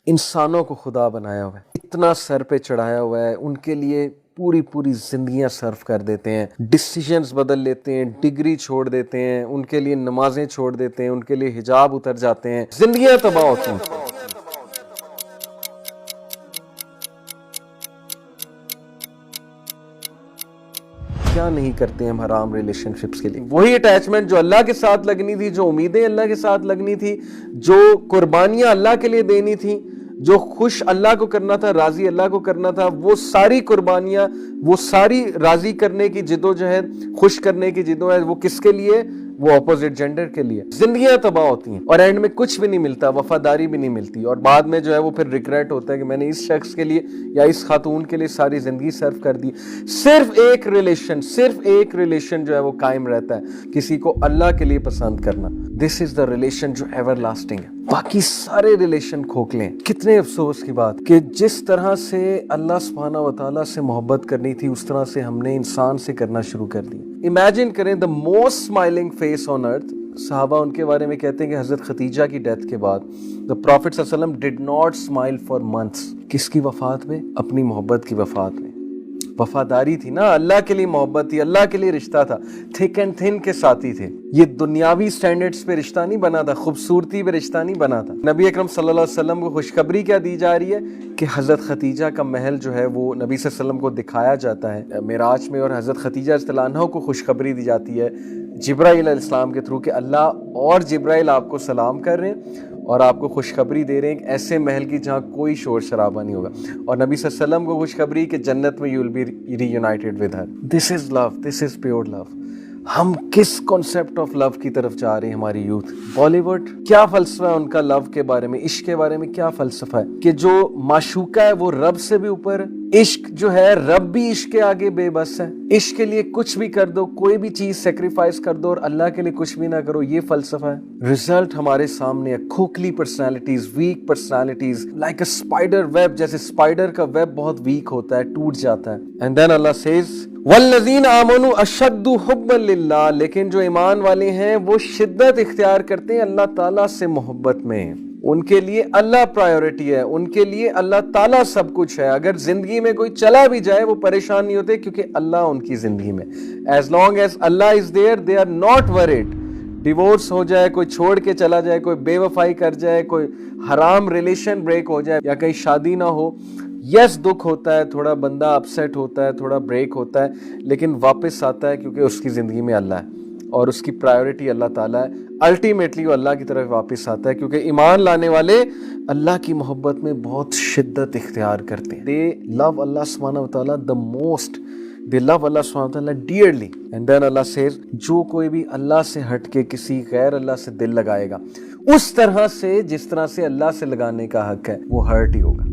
انسانوں کو خدا بنایا ہوا ہے، اتنا سر پہ چڑھایا ہوا ہے، ان کے لیے پوری پوری زندگیاں صرف کر دیتے ہیں، ڈیسیجنز بدل لیتے ہیں، ڈگری چھوڑ دیتے ہیں، ان کے لیے نمازیں چھوڑ دیتے ہیں، ان کے لیے حجاب اتر جاتے ہیں، زندگیاں تباہ ہوتی ہیں۔ کیا نہیں کرتے ہم حرام ریلیشن شپس کے لیے؟ وہی اٹیچمنٹ جو اللہ کے ساتھ لگنی تھی، جو امیدیں اللہ کے ساتھ لگنی تھی، جو قربانیاں اللہ کے لیے دینی تھی، جو خوش اللہ کو کرنا تھا، راضی اللہ کو کرنا تھا، وہ ساری قربانیاں، وہ ساری راضی کرنے کی جدوجہد، خوش کرنے کی جدوجہد، وہ کس کے لیے؟ وہ اپوزٹ جینڈر کے لیے۔ زندگیاں تباہ ہوتی ہیں اور اینڈ میں کچھ بھی نہیں ملتا، وفاداری بھی نہیں ملتی، اور بعد میں جو ہے وہ پھر ریگریٹ ہوتا ہے کہ میں نے اس شخص کے لیے یا اس خاتون کے لیے ساری زندگی صرف کر دی۔ صرف ایک ریلیشن جو ہے وہ قائم رہتا ہے، کسی کو اللہ کے لیے پسند کرنا۔ دس از دا ریلیشن جو ایور لاسٹنگ ہے، باقی سارے ریلیشن کھوکھلے ہیں۔ کتنے افسوس کی بات کہ جس طرح سے اللہ سبحانہ و تعالیٰ سے محبت کرنی تھی، اس طرح سے ہم نے انسان سے کرنا شروع کر دی۔ امیجن کریں the most smiling face on earth، صحابہ ان کے بارے میں کہتے ہیں کہ حضرت خدیجہ کی ڈیتھ کے بعد the Prophet صلی اللہ علیہ وسلم did not smile for months۔ کس کی وفات میں؟ اپنی محبت کی وفات میں۔ وفاداری تھی نا، اللہ کے لیے محبت تھی، اللہ کے لیے رشتہ تھا، تھک اینڈ تھن کے ساتھی تھے۔ یہ دنیاوی سٹینڈرڈز پہ رشتہ نہیں بنا تھا، خوبصورتی پہ رشتہ نہیں بنا تھا۔ نبی اکرم صلی اللہ علیہ وسلم کو خوشخبری کیا دی جا رہی ہے کہ حضرت خدیجہ کا محل جو ہے وہ نبی صلی اللہ علیہ وسلم کو دکھایا جاتا ہے معراج میں، اور حضرت خدیجہ رضی اللہ عنہا کو خوشخبری دی جاتی ہے جبرائیل علیہ السلام کے تھرو کہ اللہ اور جبرائیل آپ کو سلام کر رہے ہیں اور آپ کو خوشخبری دے رہے ہیں کہ ایسے محل کی جہاں کوئی شور شرابہ نہیں ہوگا، اور نبی صلی اللہ علیہ وسلم کو خوشخبری کہ جنت میں you will be reunited with her. This is love, this is pure love. ہم کس کانسیپٹ آف لو کی طرف جا رہے ہیں؟ ہماری یوتھ بالی ووڈ کیا فلسفہ ہے ان کا لو کے بارے میں، عشق کے بارے میں کیا فلسفہ ہے کہ جو معشوقہ ہے وہ رب سے بھی اوپر ہے، عشق جو ہے رب بھی عشق کے آگے بے بس ہے، عشق کے لیے کچھ بھی کر دو، کوئی بھی چیز سیکریفائز کر دو اور اللہ کے لیے کچھ بھی نہ کرو، یہ فلسفہ ہے۔ رزلٹ ہمارے سامنے ہے، کھوکھلی personalities, weak personalities, like a spider web, جیسے اسپائڈر کا ویب بہت ویک ہوتا ہے، ٹوٹ جاتا ہے۔ اینڈ دین اللہ سیز والذین آمنوا اشد حبا للہ، لیکن جو ایمان والے ہیں وہ شدت اختیار کرتے ہیں اللہ تعالیٰ سے محبت میں، ان کے لیے اللہ پرائیورٹی ہے، ان کے لیے اللہ تعالیٰ سب کچھ ہے۔ اگر زندگی میں کوئی چلا بھی جائے وہ پریشان نہیں ہوتے کیونکہ اللہ ان کی زندگی میں، ایز لانگ ایز اللہ is there they are not worried. Divorce ہو جائے، کوئی چھوڑ کے چلا جائے، کوئی بے وفائی کر جائے، کوئی حرام ریلیشن بریک ہو جائے، یا کہیں شادی نہ ہو، یس دکھ ہوتا ہے، تھوڑا بندہ اپسیٹ ہوتا ہے، تھوڑا بریک ہوتا ہے، لیکن واپس آتا ہے کیونکہ اس کی زندگی میں اللہ ہے اور اس کی پرائیورٹی اللہ تعالیٰ ہے۔ الٹیمیٹلی وہ اللہ کی طرف واپس آتا ہے کیونکہ ایمان لانے والے اللہ کی محبت میں بہت شدت اختیار کرتے ہیں۔ دے لو اللہ سبحانہ و تعالیٰ the most، they love اللہ سبحانہ وتعالیٰ dearly۔ and then Allah says جو کوئی بھی اللہ سے ہٹ کے کسی غیر اللہ سے دل لگائے گا اس طرح سے جس طرح سے اللہ سے لگانے کا حق ہے وہ ہرٹ ہی ہوگا۔